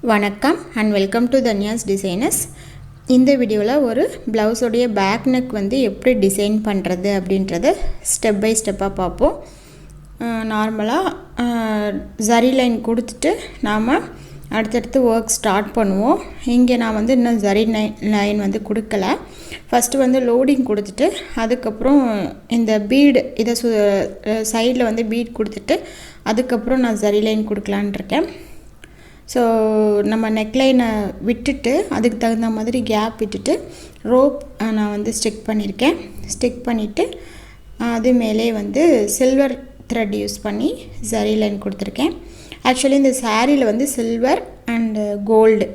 வணக்கம் and welcome to Dhanyas designers. இந்த வீடியோவில் ஒரு blouse உடைய back neck வந்து எப்படி டிசைன் பண்ணுறது அப்படின்றத ஸ்டெப் பை ஸ்டெப்பாக பார்ப்போம். நார்மலாக ஜரி லைன் கொடுத்துட்டு நாம் அடுத்தடுத்து ஒர்க் ஸ்டார்ட் பண்ணுவோம். இங்கே நான் வந்து இன்னும் ஜரி லைன் வந்து கொடுக்கல. ஃபஸ்ட்டு வந்து லோடிங் கொடுத்துட்டு அதுக்கப்புறம் இந்த பீடு இதை சைடில் வந்து பீட் கொடுத்துட்டு அதுக்கப்புறம் நான் ஜரி லைன் கொடுக்கலான் இருக்கேன். ஸோ நம்ம நெக்லைனை விட்டுட்டு அதுக்கு தகுந்த மாதிரி கேப் விட்டுட்டு ரோப் நான் வந்து ஸ்டிக் பண்ணியிருக்கேன். ஸ்டிக் பண்ணிவிட்டு அது மேலே வந்து சில்வர் த்ரெட் யூஸ் பண்ணி ஜரி லைன் கொடுத்துருக்கேன். ஆக்சுவலி இந்த சாரியில் வந்து சில்வர் அண்டு கோல்டு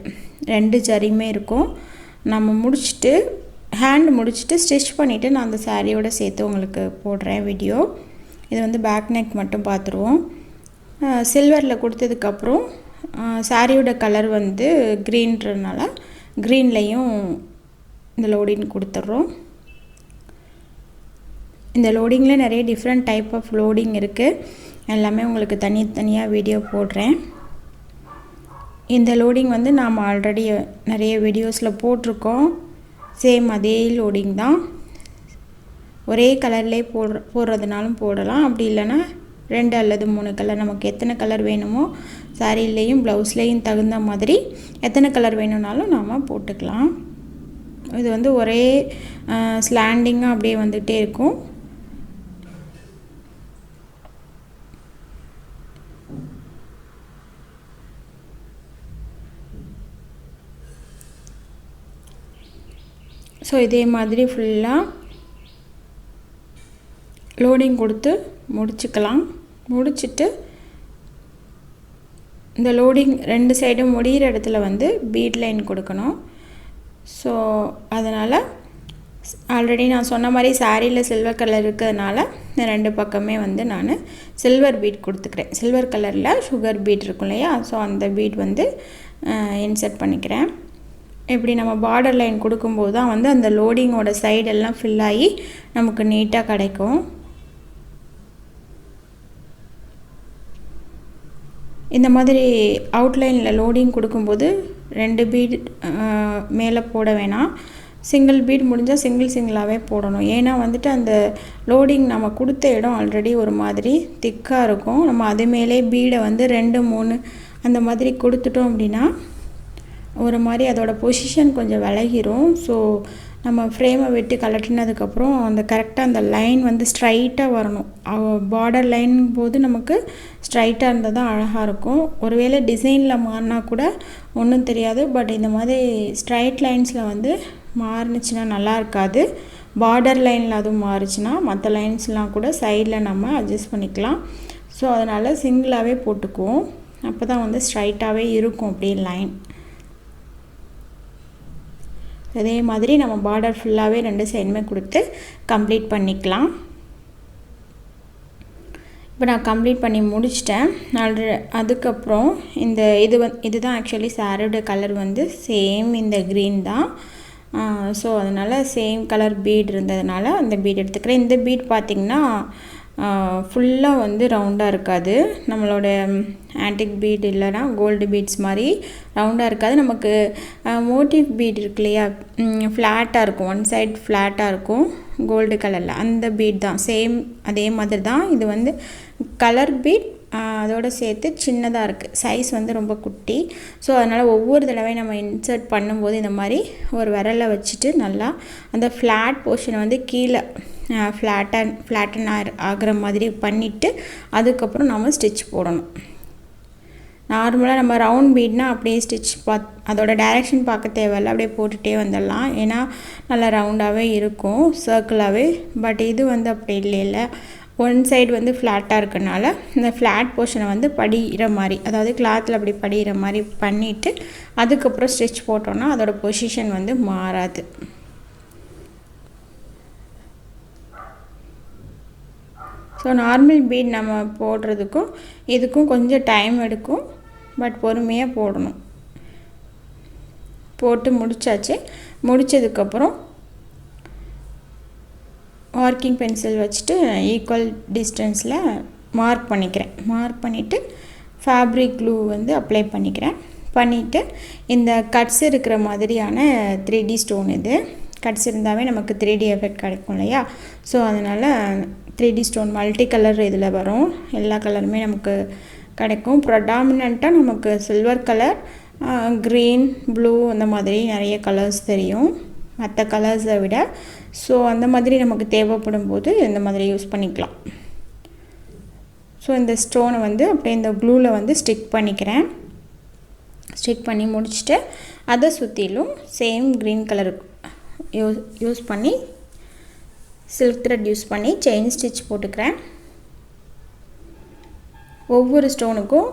ரெண்டு ஜரியுமே இருக்கும். நம்ம முடிச்சுட்டு ஹேண்ட் முடிச்சுட்டு ஸ்டிச் பண்ணிவிட்டு நான் அந்த சாரியோடு சேர்த்து உங்களுக்கு போடுறேன் வீடியோ. இது வந்து பேக் நெக் மட்டும் பார்த்துருவோம். சில்வரில் கொடுத்ததுக்கப்புறம் சாரியோட கலர் வந்து க்ரீன்றதுனால க்ரீன்லேயும் இந்த லோடிங் கொடுத்துட்றோம். இந்த லோடிங்கில் நிறைய டிஃப்ரெண்ட் டைப் ஆஃப் லோடிங் இருக்குது. எல்லாமே உங்களுக்கு தனித்தனியாக வீடியோ போடுறேன். இந்த லோடிங் வந்து நாம் ஆல்ரெடி நிறைய வீடியோஸில் போட்டிருக்கோம். சேம் அதே லோடிங் தான். ஒரே கலர்லேயே போடுறதுனாலும் போடலாம். அப்படி இல்லைன்னா 2 அல்லது 3 கலர் நமக்கு எத்தனை கலர் வேணுமோ சாரிலேயும் ப்ளவுஸ்லேயும் தகுந்த மாதிரி எத்தனை கலர் வேணும்னாலும் நாம் போட்டுக்கலாம். இது வந்து ஒரே ஸ்லாண்டிங்காக அப்படியே வந்துகிட்டே இருக்கும். ஸோ இதே மாதிரி ஃபுல்லாக லோடிங் கொடுத்து முடிச்சுக்கலாம். முடிச்சுட்டு இந்த லோடிங் 2 சைடும் முடிகிற இடத்துல வந்து பீட் லைன் கொடுக்கணும். ஸோ அதனால் ஆல்ரெடி நான் சொன்ன மாதிரி சாரியில் சில்வர் கலர் இருக்கிறதுனால இந்த 2 பக்கமே வந்து நான் சில்வர் பீட் கொடுத்துக்கிறேன். சில்வர் கலரில் சுகர் பீட் இருக்கும் இல்லையா, ஸோ அந்த பீட் வந்து இன்சர்ட் பண்ணிக்கிறேன். இப்படி நம்ம பார்டர் லைன் கொடுக்கும்போது தான் வந்து அந்த லோடிங்கோட சைடெல்லாம் ஃபில் ஆகி நமக்கு நீட்டாக கிடைக்கும். இந்த மாதிரி அவுட்லைனில் லோடிங் கொடுக்கும்போது 2 பீட் மேலே போட வேணாம். சிங்கிள் பீட் முடிஞ்சால் சிங்கிளாகவே போடணும். ஏன்னா வந்துட்டு அந்த லோடிங் நம்ம கொடுத்த இடம் ஆல்ரெடி ஒரு மாதிரி திக்காக இருக்கும். நம்ம அது மேலே பீடை வந்து 2, 3 அந்த மாதிரி கொடுத்துட்டோம் அப்படின்னா ஒரு மாதிரி அதோட பொசிஷன் கொஞ்சம் விலகிரும். ஸோ நம்ம ஃப்ரேமை விட்டு கலட்டினதுக்கப்புறம் அந்த கரெக்டாக அந்த லைன் வந்து ஸ்ட்ரைட்டாக வரணும். பார்டர் லைன் போது நமக்கு ஸ்ட்ரைட்டாக இருந்தால் தான் அழகாக இருக்கும். ஒருவேளை டிசைனில் மாறினா கூட ஒன்றும் தெரியாது. பட் இந்த மாதிரி ஸ்ட்ரைட் லைன்ஸில் வந்து மாறுனுச்சுன்னா நல்லா இருக்காது. பார்டர் லைனில் அதுவும் மாறுச்சுன்னா மற்ற லைன்ஸ்லாம் கூட சைடில் நம்ம அட்ஜஸ்ட் பண்ணிக்கலாம். ஸோ அதனால் சிங்கிளாகவே போட்டுக்குவோம். அப்போ தான் வந்து ஸ்ட்ரைட்டாகவே இருக்கும் அப்படியே லைன். அதே மாதிரி நம்ம பார்டர் ஃபுல்லாகவே 2 சைடுமே கொடுத்து கம்ப்ளீட் பண்ணிக்கலாம். இப்போ நான் கம்ப்ளீட் பண்ணி முடிச்சிட்டேன். அதுக்கப்புறம் இந்த இதுதான் ஆக்சுவலி சாரியோட கலர் வந்து சேம் இந்த க்ரீன் தான். ஸோ அதனால் சேம் கலர் பீட் இருந்ததுனால அந்த பீட் எடுத்துக்கிறேன். இந்த பீட் பார்த்திங்கன்னா ஃபுல்லாக வந்து ரவுண்டாக இருக்காது. நம்மளோட ஆன்டிக் பீட் இல்லைனா கோல்டு பீட்ஸ் மாதிரி ரவுண்டாக இருக்காது. நமக்கு மோட்டிவ் பீட் இருக்கு இல்லையா, ஃப்ளாட்டாக இருக்கும். ஒன் சைட் ஃப்ளாட்டாக இருக்கும் கோல்டு கலரில். அந்த பீட் தான் சேம் அதே மாதிரி தான். இது வந்து கலர் பீட் அதோடு சேர்த்து சின்னதாக இருக்குது. சைஸ் வந்து ரொம்ப குட்டி. ஸோ அதனால் ஒவ்வொரு தடவை நம்ம இன்சர்ட் பண்ணும்போது இந்த மாதிரி ஒரு விரலை வச்சுட்டு நல்லா அந்த ஃப்ளாட் போர்ஷனை வந்து கீழே ஃப்ளாட்டன் ஆகிற மாதிரி பண்ணிவிட்டு அதுக்கப்புறம் நம்ம ஸ்டிச் போடணும். நார்மலாக நம்ம ரவுண்ட் பீட்னால் அப்படியே ஸ்டிச் அதோட டைரெக்ஷன் பார்க்க தேவையில்ல, அப்படியே போட்டுகிட்டே வந்துடலாம். ஏன்னா நல்லா ரவுண்டாகவே இருக்கும், சர்க்கிளாகவே. பட் இது வந்து அப்படி இல்லை. ஒன் சைடு வந்து ஃப்ளாட்டாக இருக்கனால இந்த ஃப்ளாட் போர்ஷனை வந்து படிகிற மாதிரி, அதாவது கிளாத்தில் அப்படி படிகிற மாதிரி பண்ணிவிட்டு அதுக்கப்புறம் ஸ்டிச் போட்டோன்னா அதோட பொசிஷன் வந்து மாறாது. ஸோ நார்மல் பீட் நம்ம போடுறதுக்கும் இதுக்கும் கொஞ்சம் டைம் எடுக்கும். பட் பொறுமையாக போடணும். போட்டு முடித்தாச்சு. முடித்ததுக்கப்புறம் மார்க்கிங் பென்சில் வச்சுட்டு ஈக்குவல் டிஸ்டன்ஸில் மார்க் பண்ணிக்கிறேன். மார்க் பண்ணிவிட்டு ஃபேப்ரிக் க்ளூ வந்து அப்ளை பண்ணிக்கிறேன். பண்ணிவிட்டு இந்த கட்ஸ் இருக்கிற மாதிரியான 3D ஸ்டோன் இது கட்ஸ் இருந்தாவே நமக்கு 3D எஃபெக்ட் கிடைக்கும் இல்லையா. ஸோ அதனால் 3D ஸ்டோன் மல்டி கலர் இதில் வரும், எல்லா கலருமே நமக்கு கிடைக்கும். ப்ரொடாமினண்ட்டாக நமக்கு சில்வர் கலர், க்ரீன், ப்ளூ அந்த மாதிரி நிறைய கலர்ஸ் தெரியும் மற்ற கலர்ஸை விட. ஸோ அந்த மாதிரி நமக்கு தேவைப்படும் போது இந்த மாதிரி யூஸ் பண்ணிக்கலாம். ஸோ இந்த ஸ்டோனை வந்து அப்படியே இந்த க்ளூவில் வந்து ஸ்டிக் பண்ணிக்கிறேன். ஸ்டிக் பண்ணி முடிச்சுட்டு அதை சுற்றிலும் சேம் க்ரீன் கலர் யூஸ் பண்ணி சில்க் த்ரெட் யூஸ் பண்ணி செயின் ஸ்டிச் போட்டுக்கிறேன். ஒவ்வொரு ஸ்டோனுக்கும்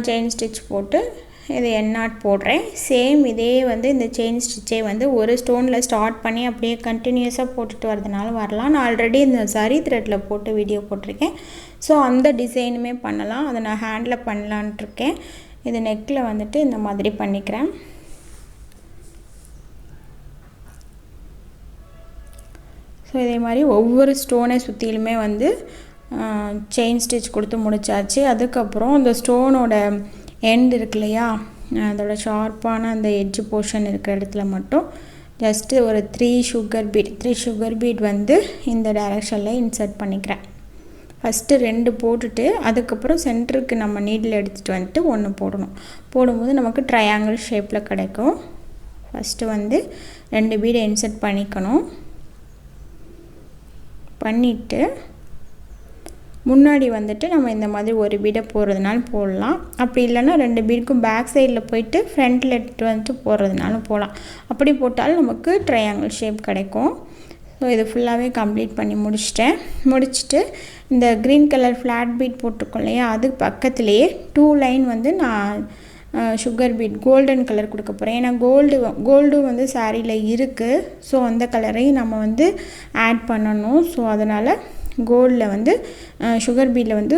செயின் ஸ்டிச் போட்டு இது எண்ணாட் போடுறேன். சேம் இதே வந்து இந்த செயின் ஸ்டிச்சே வந்து ஒரு ஸ்டோனில் ஸ்டார்ட் பண்ணி அப்படியே கண்டினியூஸாக போட்டுட்டு வரதுனால வரலாம். நான் ஆல்ரெடி இந்த சரி த்ரெட்டில் போட்டு வீடியோ போட்டிருக்கேன். ஸோ அந்த டிசைனுமே பண்ணலாம், அதை நான் ஹேண்டில் பண்ணலான்ட்ருக்கேன். இது நெக்கில் வந்துட்டு இந்த மாதிரி பண்ணிக்கிறேன். ஸோ இதே மாதிரி ஒவ்வொரு ஸ்டோனை சுற்றிலுமே வந்து செயின் ஸ்டிச் கொடுத்து முடிச்சாச்சு. அதுக்கப்புறம் அந்த ஸ்டோனோட எண்ட் இருக்கு இல்லையா, அதோட ஷார்ப்பான அந்த எட்ஜ் போர்ஷன் இருக்கிற இடத்துல மட்டும் ஜஸ்ட்டு ஒரு 3 சுகர் பீட் வந்து இந்த டைரெக்ஷனில் இன்சர்ட் பண்ணிக்கிறேன். ஃபஸ்ட்டு 2 போட்டுட்டு அதுக்கப்புறம் சென்டருக்கு நம்ம நீடில் எடுத்துகிட்டு வந்துட்டு 1 போடணும். போடும்போது நமக்கு ட்ரையாங்கிள் ஷேப்பில் கிடைக்கும். ஃபஸ்ட்டு வந்து 2 பீடை இன்சர்ட் பண்ணிக்கணும். பண்ணிவிட்டு முன்னாடி வந்துட்டு நம்ம இந்த மாதிரி ஒரு பீடை போடுறதுனாலும் போடலாம், அப்படி இல்லைன்னா 2 பீடுக்கும் பேக் சைடில் போயிட்டு ஃப்ரண்ட்டில் எடுத்துகிட்டு வந்துட்டு போடுறதுனாலும் போடலாம். அப்படி போட்டாலும் நமக்கு ட்ரையாங்கிள் ஷேப் கிடைக்கும். ஸோ இது ஃபுல்லாகவே கம்ப்ளீட் பண்ணி முடிச்சுட்டு இந்த க்ரீன் கலர் ஃப்ளாட் பீட் போட்டிருக்கோம் இல்லையா, அது பக்கத்துலேயே 2 லைன் வந்து நான் சுகர் பீட் கோல்டன் கலர் கொடுக்க போகிறேன். ஏன்னா கோல்டும் வந்து சாரியில் இருக்குது. ஸோ அந்த கலரையும் நம்ம வந்து ஆட் பண்ணணும். ஸோ அதனால் கோல்டில் வந்து சுகர் பீடில் வந்து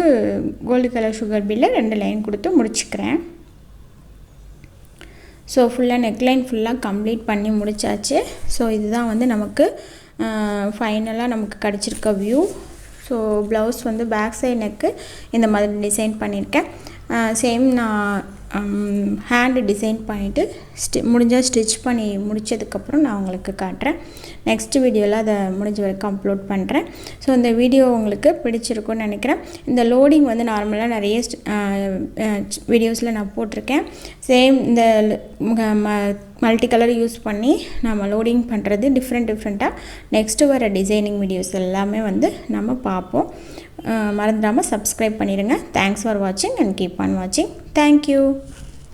கோல்டு கலர் சுகர் பீடில் 2 லைன் கொடுத்து முடிச்சுக்கிறேன். ஸோ ஃபுல்லாக நெக்லைன் ஃபுல்லாக கம்ப்ளீட் பண்ணி முடித்தாச்சு. ஸோ இதுதான் வந்து நமக்கு ஃபைனலாக நமக்கு கிடச்சிருக்க வியூ. ஸோ ப்ளவுஸ் வந்து பேக் சைடு நெக்கு இந்த மாதிரி டிசைன் பண்ணியிருக்கேன். சேம் நான் ஹேண்டு டிசைன் பண்ணிவிட்டு முடிஞ்சால் ஸ்டிச் பண்ணி முடித்ததுக்கப்புறம் நான் உங்களுக்கு காட்டுறேன். நெக்ஸ்ட் வீடியோவில் அதை முடிஞ்ச வரைக்கும் அப்லோட் பண்ணுறேன். ஸோ இந்த வீடியோ உங்களுக்கு பிடிச்சிருக்குன்னு நினைக்கிறேன். இந்த லோடிங் வந்து நார்மலாக நிறைய வீடியோஸில் நான் போட்டிருக்கேன். சேம் இந்த மல்டி கலர் யூஸ் பண்ணி நம்ம லோடிங் பண்ணுறது டிஃப்ரெண்ட்டாக நெக்ஸ்ட்டு வர டிசைனிங் வீடியோஸ் எல்லாமே வந்து நம்ம பார்ப்போம். மறந்துடாமல் சப்ஸ்கிரைப் பண்ணிடுங்க. தேங்க்ஸ் ஃபார் வாட்சிங் அண்ட் கீப் ஆன் வாட்சிங். தேங்க்யூ.